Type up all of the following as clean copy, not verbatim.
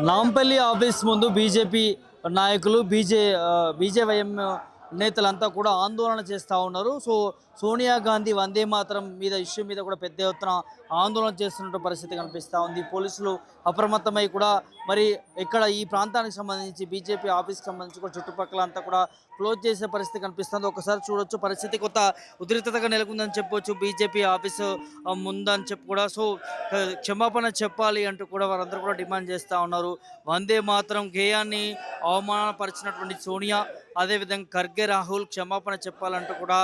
Nampally office ముందు BJP నాయకులు BJYM నేతలంతా కూడా ఆందోళన చేస్తూ ఉన్నారు. సోనియా గాంధీ వందే మాతరం మీద ఇష్యూ మీద కూడా పెద్ద ఎత్తున ఆందోళన చేస్తున్న పరిస్థితి కనిపిస్తూ ఉంది. పోలీసులు అప్రమత్తమై కూడా మరి ఇక్కడ ఈ ప్రాంతానికి సంబంధించి బీజేపీ ఆఫీస్కి సంబంధించి కూడా చుట్టుపక్కల అంతా కూడా క్లోజ్ చేసే పరిస్థితి కనిపిస్తుంది. ఒకసారి చూడొచ్చు, పరిస్థితి కొత్త ఉద్రిక్తతగా నెలకొందని చెప్పొచ్చు. బీజేపీ ఆఫీసు ముందని చెప్పి కూడా క్షమాపణ చెప్పాలి అంటూ కూడా వారందరూ కూడా డిమాండ్ చేస్తూ ఉన్నారు. వందే మాతరం గేయాన్ని అవమానపరిచినటువంటి సోనియా, అదేవిధంగా ఖర్గే రాహుల్ క్షమాపణ చెప్పాలంటూ కూడా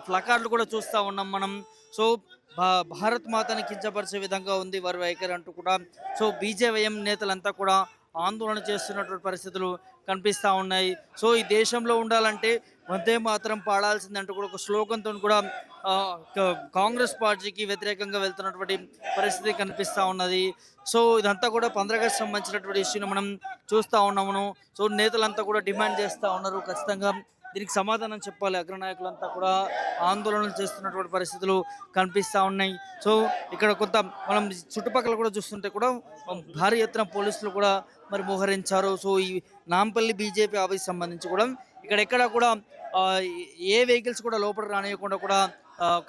ప్లకార్డులు కూడా చూస్తూ ఉన్నాం మనం. భారత్ మాతని కించపరిచే విధంగా ఉంది వారి వైఖరి అంటూ కూడా బీజేవైఎం నేతలంతా కూడా ఆందోళన చేస్తున్నటువంటి పరిస్థితులు కనిపిస్తూ ఉన్నాయి. ఈ దేశంలో ఉండాలంటే వందే మాతరం పాడాల్సిందంటూ కూడా ఒక స్లోగన్తో కూడా కాంగ్రెస్ పార్టీకి వ్యతిరేకంగా వెళ్తున్నటువంటి పరిస్థితి కనిపిస్తూ ఉన్నది. ఇదంతా కూడా 15 ఆగస్టు సంబంధించినటువంటి ఇష్యూని మనం చూస్తూ ఉన్నాము. నేతలంతా కూడా డిమాండ్ చేస్తూ ఉన్నారు, ఖచ్చితంగా దీనికి సమాధానం చెప్పాలి. అగ్రనాయకులంతా కూడా ఆందోళనలు చేస్తున్నటువంటి పరిస్థితులు కనిపిస్తూ ఉన్నాయి. ఇక్కడ కొంత మనం చుట్టుపక్కల కూడా చూస్తుంటే కూడా భారీ ఎత్తున పోలీసులు కూడా మరి మోహరించారు. ఈ నాంపల్లి బీజేపీ ఆఫీస్ సంబంధించి కూడా ఇక్కడెక్కడ కూడా ఏ వెహికల్స్ కూడా లోపల రానియకుండా కూడా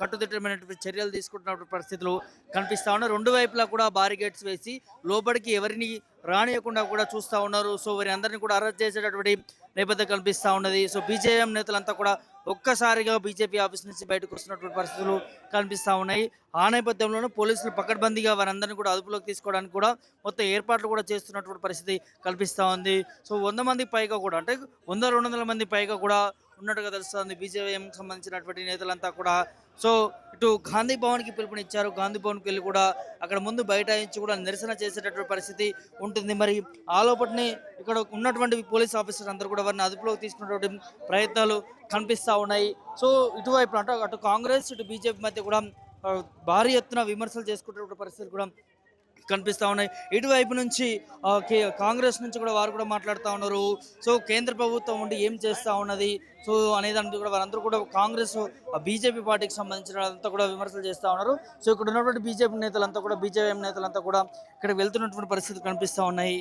కట్టుదిట్టమైనటువంటి చర్యలు తీసుకుంటున్నటువంటి పరిస్థితులు కనిపిస్తూ ఉన్నారు. రెండు వైపులా కూడా బారిగేట్స్ వేసి లోపలికి ఎవరిని రానియకుండా కూడా చూస్తూ ఉన్నారు. వారి అందరినీ కూడా అరెస్ట్ చేసేటటువంటి నేపథ్యం కనిపిస్తూ ఉన్నది. బీజేఎం నేతలంతా కూడా ఒక్కసారిగా బీజేపీ ఆఫీస్ నుంచి బయటకు వస్తున్నటువంటి పరిస్థితులు కనిపిస్తూ ఉన్నాయి. ఆ నేపథ్యంలోనూ పోలీసులు పకడ్బందీగా వారందరినీ కూడా అదుపులోకి తీసుకోవడానికి కూడా మొత్తం ఏర్పాట్లు కూడా చేస్తున్నటువంటి పరిస్థితి కనిపిస్తూ ఉంది. 100 మందికి పైగా కూడా, అంటే 100-200 మంది పైగా కూడా ఉన్నట్టుగా తెలుస్తుంది. బీజేపీకి సంబంధించినటువంటి నేతలంతా కూడా ఇటు గాంధీ భవన్కి పిలుపునిచ్చారు. గాంధీ భవన్కి వెళ్ళి కూడా అక్కడ ముందు బైఠాయించి కూడా నిరసన చేసేటటువంటి పరిస్థితి ఉంటుంది. మరి ఆ లోపటిని ఇక్కడ ఉన్నటువంటి పోలీస్ ఆఫీసర్స్ అందరూ కూడా వారిని అదుపులోకి తీసుకున్నటువంటి ప్రయత్నాలు కనిపిస్తూ ఉన్నాయి. ఇటువైపు అంటే అటు కాంగ్రెస్ ఇటు బీజేపీ మధ్య కూడా భారీ ఎత్తున విమర్శలు చేసుకునేటువంటి పరిస్థితులు కూడా కనిపిస్తూ ఉన్నాయి. ఇటువైపు నుంచి కాంగ్రెస్ నుంచి కూడా వారు కూడా మాట్లాడుతూ ఉన్నారు. కేంద్ర ప్రభుత్వం ఉండి ఏం చేస్తూ ఉన్నది అనేదానికి కూడా వారందరూ కూడా కాంగ్రెస్ బీజేపీ పార్టీకి సంబంధించినంతా కూడా విమర్శలు చేస్తూ ఉన్నారు. ఇక్కడ ఉన్నటువంటి బీజేపీ నేతలంతా కూడా బీజేపీ నేతలంతా కూడా ఇక్కడ వెళ్తున్నటువంటి పరిస్థితులు కనిపిస్తూ ఉన్నాయి.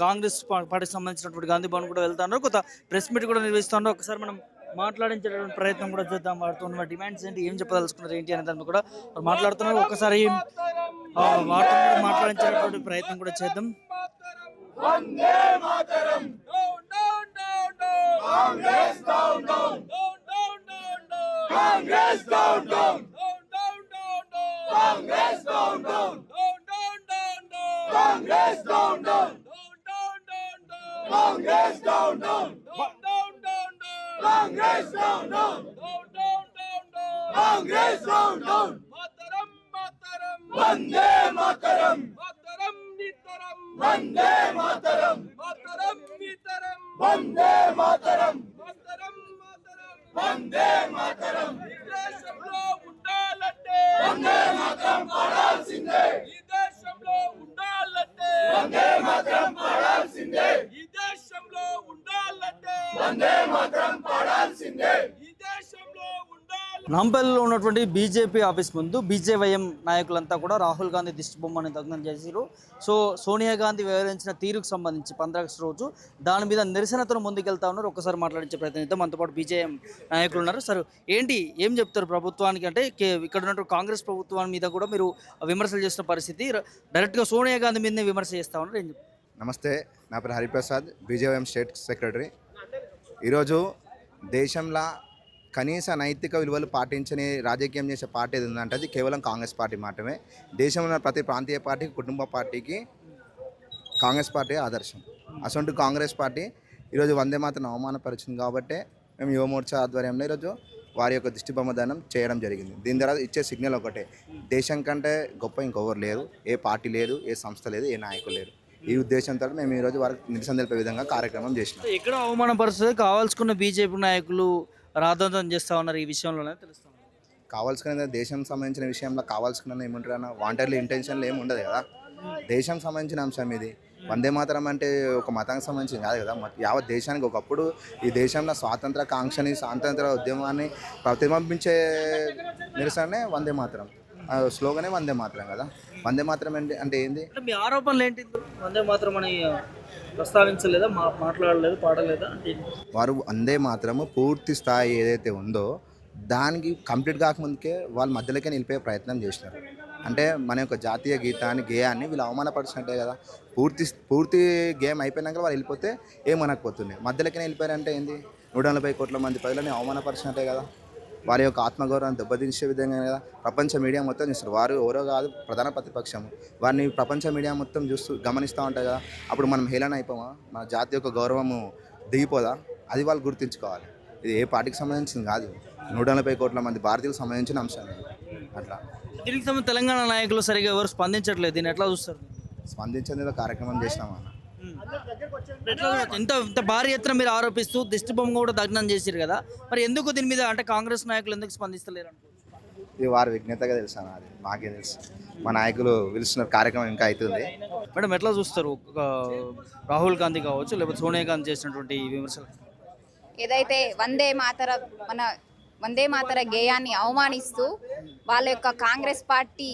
కాంగ్రెస్ పార్టీకి సంబంధించినటువంటి గాంధీ భవన్ కూడా వెళ్తా ఉన్నారు. కొత్త ప్రెస్ మీట్ కూడా నిర్వహిస్తూ ఉన్నారు. ఒకసారి మనం మాట్లాడించేటువంటి ప్రయత్నం కూడా చేద్దాం. వాడుతున్న డిమాండ్స్ ఏంటి, ఏం చెప్పదలుచుకున్నారు ఏంటి అనే దాన్ని కూడా మాట్లాడుతున్నారు. ఒకసారి వాటిని కూడా మాట్లాడించేటువంటి ప్రయత్నం కూడా చేద్దాం. Congress down down Congress down down Mataram Vande Mataram Mataram Nitaram Vande Mataram Mataram Nitaram Vande Mataram Mataram Mataram Vande Mataram Ideshamlo undalante Vande Mataram padalsinde Ideshamlo undalante Vande Mataram padalsinde Ideshamlo undalante Vande Mataram padalsinde Ideshamlo నాంపల్లిలో ఉన్నటువంటి BJP office ముందు BJYM నాయకులంతా కూడా రాహుల్ గాంధీ దిష్టిబొమ్మని దగ్ధం చేశారు. సోనియా గాంధీ వ్యవహరించిన తీరుకు సంబంధించి 15 August రోజు దాని మీద నిరసనతో ముందుకెళ్తా ఉన్నారు. ఒక్కసారి మాట్లాడించే ప్రయత్నం మనతో పాటు బీజేఎం నాయకులు ఉన్నారు. సార్, ఏంటి ఏం చెప్తారు ప్రభుత్వానికి? అంటే ఇక్కడ ఉన్నటువంటి కాంగ్రెస్ ప్రభుత్వాన్ని మీద కూడా మీరు విమర్శలు చేస్తున్న పరిస్థితి, డైరెక్ట్గా సోనియా గాంధీ మీదనే విమర్శ చేస్తూ ఉన్నారు. ఏం చెప్తారు? నమస్తే, నా పేరు హరిప్రసాద్, బీజేవైఎం స్టేట్ సెక్రటరీ. ఈరోజు దేశంలో కనీస నైతిక విలువలు పాటించని రాజకీయం చేసే పార్టీ ఏది ఉందంటే అది కేవలం కాంగ్రెస్ పార్టీ మాత్రమే. దేశంలో ప్రతి ప్రాంతీయ పార్టీకి, కుటుంబ పార్టీకి కాంగ్రెస్ పార్టీ ఆదర్శం. అసలు కాంగ్రెస్ పార్టీ ఈరోజు వందే మాతరం అవమానపరిచింది కాబట్టి మేము యువమోర్చా ఆధ్వర్యంలో ఈరోజు వారి యొక్క దిష్టిబొమ్మదానం చేయడం జరిగింది. దీని ద్వారా ఇచ్చే సిగ్నల్ ఒకటే, దేశం కంటే గొప్ప ఇంకొకరు లేరు, ఏ పార్టీ లేదు, ఏ సంస్థ లేదు, ఏ నాయకులు లేరు. ఈ ఉద్దేశంతో మేము ఈరోజు వారికి నిరసన తెలిపే విధంగా కార్యక్రమం చేసినాం. ఎక్కడ అవమానపరుస్తుంది కావాల్సుకున్న బీజేపీ నాయకులు రాద్ధాంతం చేస్తూ ఉన్నారు ఈ విషయంలోనే తెలుస్తాం. కావాల్సుకునే దేశం సంబంధించిన విషయంలో కావాల్సుకున్న ఏముంటారన్న వాంటెడ్లీ ఇంటెన్షన్లు ఏమి ఉండదు కదా. దేశం సంబంధించిన అంశం ఇది. వందే మాతరం అంటే ఒక మతానికి సంబంధించింది కాదు కదా, యావత్ దేశానికి. ఒకప్పుడు ఈ దేశంలో స్వాతంత్ర కాంక్షని, స్వాతంత్ర ఉద్యమాన్ని ప్రతిబింబించే నిరసనే వందే మాతరం, స్లోగనే వందే మాతరం కదా. వందే మాత్రం అంటే ఏంది? అంటే మీ ఆరోపణలు ఏంటి ఇందులో? వందే మాత్రం అని ప్రస్తావించలేదా, మాట్లాడలేదు, పాడలేదా అంటే ఏంటి? వారు వందే మాత్రము పూర్తి స్థాయి ఏదైతే ఉందో దానికి కంప్లీట్ కాకముందుకే వాళ్ళు మధ్యలోకే నిలిపే ప్రయత్నం చేసినారు. అంటే మన యొక్క జాతీయ గేయాన్ని వీళ్ళు అవమానపరిచినట్టే కదా. పూర్తి గేమ్ అయిపోయినాక వాళ్ళు వెళ్ళిపోతే ఏమనకపోతుంది. మధ్యలోకే వెళ్ళిపోయారంటే ఏంది? 140 కోట్ల మంది ప్రజలని అవమానపరిచినట్టే కదా. వారి యొక్క ఆత్మగౌరవాన్ని దెబ్బతీసే విధంగా కదా ప్రపంచ మీడియా మొత్తం చూస్తారు. వారు ఎవరో కాదు, ప్రధాన ప్రతిపక్షం. వారిని ప్రపంచ మీడియా మొత్తం గమనిస్తూ ఉంటాయి కదా. అప్పుడు మనం హేళన అయిపోమా? మన జాతి యొక్క గౌరవము దిగిపోదా? అది వాళ్ళు గుర్తుంచుకోవాలి. ఇది ఏ పార్టీకి సంబంధించింది కాదు, 140 కోట్ల మంది భారతీయులకు సంబంధించిన అంశం ఇది. అట్లా దీనికి సంబంధించి తెలంగాణ నాయకులు సరిగా ఎవరు స్పందించట్లేదు. దీన్ని ఎట్లా చూస్తారు? స్పందించేది కార్యక్రమం చేసినామన్న. ఎట్లా చూడొచ్చు? ఇంత భారీ ఎత్తున మీరు ఆరోపిస్తూ దిష్టి బొమ్మ కూడా దగ్నం చేసిరు కదా, మరి ఎందుకు దీని మీద అంటే కాంగ్రెస్ నాయకులు ఎందుకు స్పందిస్తలేరు అనుకోవచ్చు? ఇది వారి విజ్ఞతగా తెలుసు అన్న. అది మాకే తెలుసు. మా నాయకులు పిలుస్తున్న కార్యక్రమం ఇంకా అవుతుంది. మేడం ఎట్లా చూస్తారు రాహుల్ గాంధీ కావచ్చు, లేకపోతే సోనియా గాంధీ చేసినటువంటి ఈ విమర్శలు? ఏదైతే వందే మాతర గేయాన్ని అవమానిస్తూ వాళ్ళ యొక్క కాంగ్రెస్ పార్టీ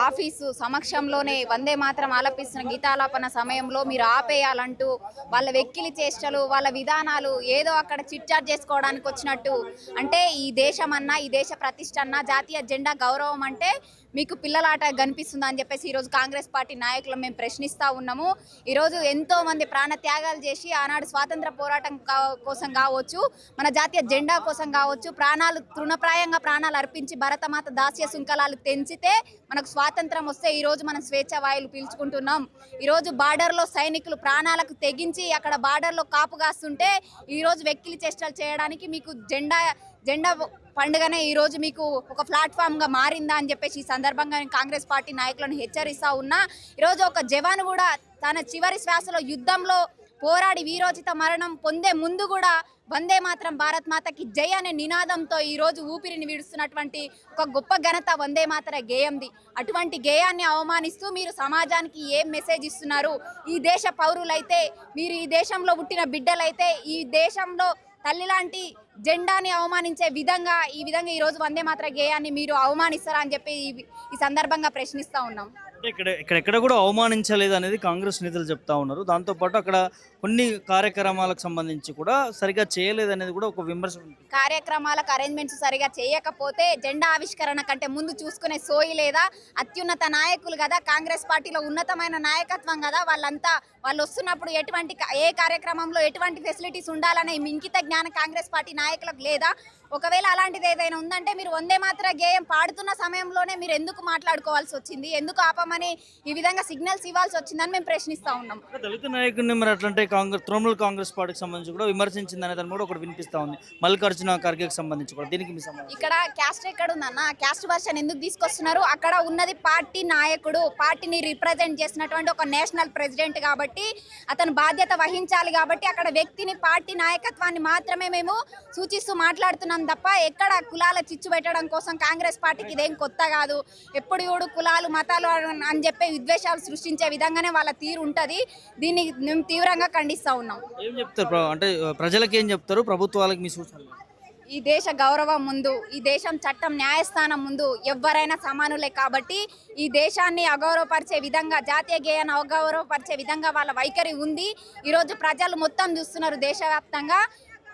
ఆఫీసు సమక్షంలోనే వందే మాతరం ఆలపిస్తున్న గీతాలాపన సమయంలో మీరు ఆపేయాలంటూ వాళ్ళ వెక్కిలి చేష్టలు, వాళ్ళ విధానాలు ఏదో అక్కడ చిట్చాట్ చేసుకోవడానికి వచ్చినట్టు, అంటే ఈ దేశం అన్నా, ఈ దేశ ప్రతిష్ట అన్నా, జాతీయ జెండా గౌరవం అంటే మీకు పిల్లలాట కనిపిస్తుందా అని చెప్పేసి ఈరోజు కాంగ్రెస్ పార్టీ నాయకులు మేము ప్రశ్నిస్తూ ఉన్నాము. ఈరోజు ఎంతోమంది ప్రాణ త్యాగాలు చేసి ఆనాడు స్వాతంత్ర పోరాటం కోసం కావచ్చు, మన జాతీయ జెండా కోసం కావచ్చు, తృణప్రాయంగా ప్రాణాలు అర్పించి భరతమాత దాస్య శృంఖలాలు తెంచితే మనకు స్వాతంత్రం వస్తే ఈరోజు మనం స్వేచ్ఛ వాయులు పీల్చుకుంటున్నాం. ఈరోజు బార్డర్లో సైనికులు ప్రాణాలకు తెగించి అక్కడ బార్డర్లో కాపు కాస్తుంటే ఈరోజు వెక్కిలి చేష్టలు చేయడానికి మీకు జెండా పండుగనే ఈరోజు మీకు ఒక ప్లాట్ఫామ్గా మారిందా అని చెప్పేసి ఈ సందర్భంగా నేను కాంగ్రెస్ పార్టీ నాయకులను హెచ్చరిస్తూ ఉన్నా. ఈరోజు ఒక జవాను కూడా తన చివరి శ్వాసలో యుద్ధంలో పోరాడి వీరోచిత మరణం పొందే ముందు కూడా వందే మాత్రం భారత్ మాతకి జై అనే నినాదంతో ఈరోజు ఊపిరిని వీడుస్తున్నటువంటి ఒక గొప్ప ఘనత వందే మాతర గేయంది. అటువంటి గేయాన్ని అవమానిస్తూ మీరు సమాజానికి ఏం మెసేజ్ ఇస్తున్నారు? ఈ దేశ పౌరులైతే, మీరు ఈ దేశంలో పుట్టిన బిడ్డలైతే, ఈ దేశంలో తల్లి లాంటి జెండాని అవమానించే విధంగా ఈరోజు వందే మాతర గేయాన్ని మీరు అవమానిస్తారా అని చెప్పి ఈ సందర్భంగా ప్రశ్నిస్తూ ఉన్నాం. ఇక్కడ కూడా అవమానించలేదు అనేది కాంగ్రెస్ నేతలు చెప్తా ఉన్నారు. దాంతోపాటు అక్కడ కొన్ని కార్యక్రమాలకు సంబంధించి కూడా సరిగా చేయలేదు అనేది కూడా ఒక విమర్శ. కార్యక్రమాలకు అరేంజ్మెంట్స్ సరిగా చేయకపోతే జెండా ఆవిష్కరణ కంటే ముందు చూసుకునే సోయి లేదా? అత్యున్నత నాయకులు కదా, కాంగ్రెస్ పార్టీలో ఉన్నతమైన నాయకత్వం కదా, వాళ్ళు వస్తున్నప్పుడు ఏ కార్యక్రమంలో ఎటువంటి ఫెసిలిటీస్ ఉండాలనే ఇంకిత జ్ఞానం కాంగ్రెస్ పార్టీ నాయకులకు లేదా? ఒకవేళ అలాంటిది ఏదైనా ఉందంటే మీరు వందే మాతర గేయం పాడుతున్న సమయంలోనే మీరు ఎందుకు మాట్లాడుకోవాల్సి వచ్చింది? ఎందుకు ఆపమని ఈ విధంగా సిగ్నల్స్ ఇవ్వాల్సి వచ్చిందని మేము ప్రశ్నిస్తూ ఉన్నాం. దళిత నాయకుడిని మరి అట్లంటే తృణమూల్ కాంగ్రెస్ పార్టీకి సంబంధించి కూడా విమర్శించింది అనే దాన్ని కూడా ఒకటి వినిపిస్తా ఉంది. మల్లికార్జున ఖర్గేకి సంబంధించి కూడా. దీనికి మీ సంబంధం? ఇక్కడ క్యాస్ట్ ఎక్కడ ఉందన్న? క్యాస్ట్ వర్షన్ ఎందుకు తీసుకొస్తున్నారు? అక్కడ ఉన్నది పార్టీ నాయకుడు, పార్టీని రిప్రజెంట్ చేసినటువంటి ఒక నేషనల్ ప్రెసిడెంట్ కాబట్టి అతను బాధ్యత వహించాలి. కాబట్టి అక్కడ వ్యక్తిని, పార్టీ నాయకత్వాన్ని మాత్రమే మేము సూచిస్తూ మాట్లాడుతున్నాం తప్ప ఎక్కడ కులాల చిచ్చు పెట్టడం కోసం కాంగ్రెస్ పార్టీకి ఇదేం కొత్త కాదు. ఎప్పుడు చూడు కులాలు మతాలు అని చెప్పి విద్వేషాలు సృష్టించే విధంగానే వాళ్ళ తీరు ఉంటుంది. దీన్ని మేము తీవ్రంగా ఖండిస్తూ ఉన్నాం. ఏం చెప్తారు అంటే ప్రజలకు ఏం చెప్తారు, ప్రభుత్వాలకు మీ సూచనలు? ఈ దేశ గౌరవం ముందు, ఈ దేశం చట్టం న్యాయస్థానం ముందు ఎవరైనా సమానులే. కాబట్టి ఈ దేశాన్ని అగౌరవపరిచే విధంగా, జాతీయ గేయాన్ని అగౌరవపరిచే విధంగా వాళ్ళ వైఖరి ఉంది. ఈరోజు ప్రజలు మొత్తం చూస్తున్నారు దేశవ్యాప్తంగా.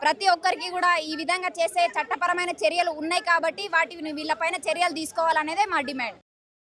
ప్రతి ఒక్కరికి కూడా ఈ విధంగా చేసే చట్టపరమైన చర్యలు ఉన్నాయి కాబట్టి వీళ్ళపైన చర్యలు తీసుకోవాలనేదే మా డిమాండ్.